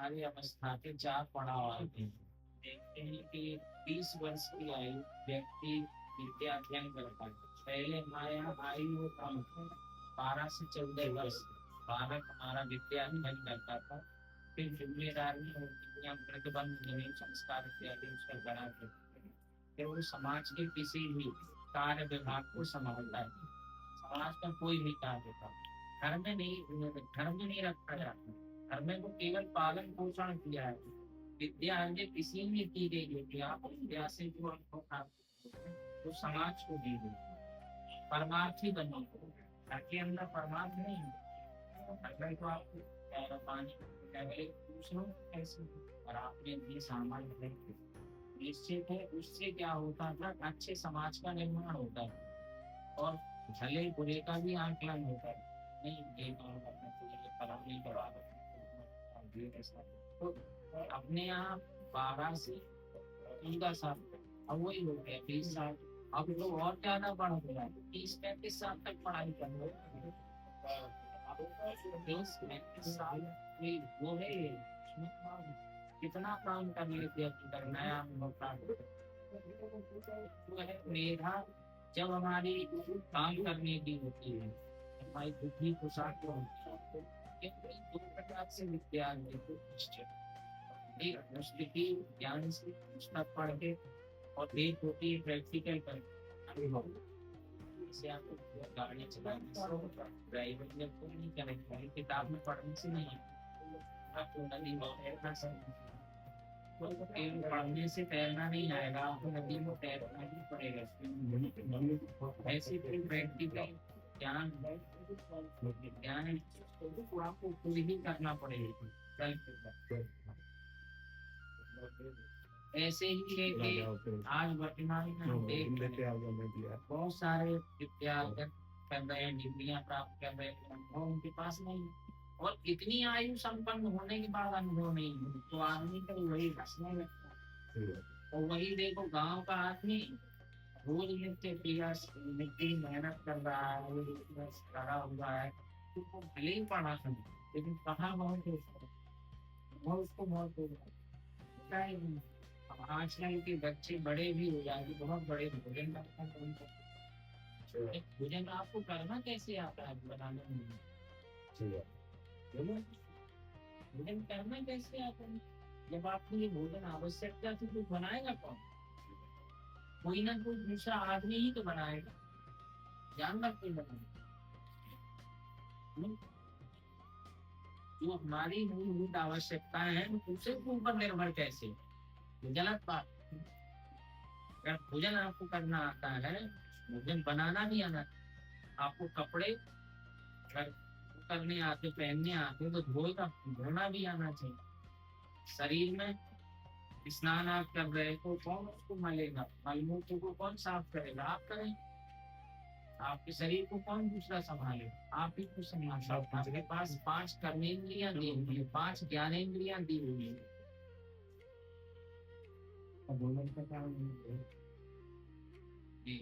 हमारी अवस्था के 4 पड़ाव आते हैं। देखते हैं कि 20 वर्ष की आयु व्यक्ति विद्या अध्ययन करता है। पहले हमारे यहाँ आयु कम थी, 12 से 14 वर्ष बालक हमारा विद्या अध्ययन करता था। फिर जिम्मेदारी और दुनिया प्रतिबंध जमीन संस्कार इत्यादि उस पर बना देते हैं। फिर वो समाज के किसी भी कार्य विभाग को संभालता है। समाज का कोई भी कार्य था, घर में नहीं रखा जाता। घर में तो केवल पालन पोषण किया है। विद्या अन्य किसी ने की गई होती है। आप विद्या से जो आपको प्राप्त होते हैं, वो समाज को दी गई। परमार्थी बनी हो, ताकि अंदर परमार्थ नहीं है। अगर तो आपको पानी केवल पूछ लो कैसे, और आपने ये सामान खरीद निश्चित है उससे क्या होता था, अच्छे समाज का निर्माण होता है और भले बुरे का भी आकलन होता है। नहीं ये काम करना चाहिए, खराब नहीं करवा तो अपने यहाँ 12 से 14 साल, अब वही हो गया 20 साल। अब तो और ज्यादा बढ़ गया, 30-35 साल तक पढ़ाई कर लो। 30-35 साल वो है, कितना काम कर लेते हैं, नया अनुभव प्राप्त जो है मेधा। जब हमारी काम करने की होती है, हमारी बुद्धि को साथ होती है, क्योंकि 2 प्रकार से विद्यार्थी को निश्चित एक पुस्तकी ज्ञान से पुस्तक पढ़ के, और एक होती है प्रैक्टिकल कर अनुभव। जैसे आपको गाड़ी चलाने से ड्राइविंग में कोई नहीं करेगा, किताब में पढ़ने से नहीं। आपको नदी में तैरना तो केवल पढ़ने से तैरना नहीं आएगा, आपको नदी में तैरना ही पड़ेगा। ऐसे कोई प्रैक्टिकल ज्ञान ज्ञान है तो आपको खुद ही करना पड़ेगा। ऐसे ही है कि आज वर्तमान में हम देख रहे हैं बहुत सारे विद्यार्थी कर रहे हैं, डिग्रियां प्राप्त कर रहे हैं, अनुभव उनके पास नहीं है। और इतनी आयु संपन्न होने के बाद अनुभव नहीं है, तो आदमी का वही हंसने लगता है। और वही देखो गांव का आदमी रोज नित्य प्रयास नित्य मेहनत कर रहा है, रोज इतना लगा हुआ है, तो वो भले ही पढ़ा सकता, लेकिन कहाँ बहुत होता है, वो उसको बहुत होता है। अब आजकल के बच्चे बड़े भी हो जाएंगे, बहुत बड़े भोजन करते हैं, तो उनको भोजन आपको करना कैसे आता है बनाने में? बोलो, भोजन करना कैसे आता है? जब आपको ये भोजन आवश्यकता थी तो बनाएगा कौन? कोई ना कोई दूसरा आदमी ही तो बनाएगा, जानवर कोई बनाएगा। हम्म? जो हमारी मूलभूत आवश्यकताएं हैं उसे ऊपर निर्भर कैसे? ये गलत बात। अगर भोजन आपको करना आता है, भोजन बनाना भी आना, आपको कपड़े अगर करने आते पहनने आते तो धोना भी आना चाहिए। शरीर में स्नान आप कर रहे तो कौन उसको मलेगा, मलमूत्र को कौन साफ करेगा? आप करें। आपके शरीर को कौन दूसरा संभाले? आप ही को संभालना। आपके पास 5 कर्मेंद्रियां दी हुई है, 5 ज्ञानेंद्रियां दी हुई है। अब भोजन का क्या जी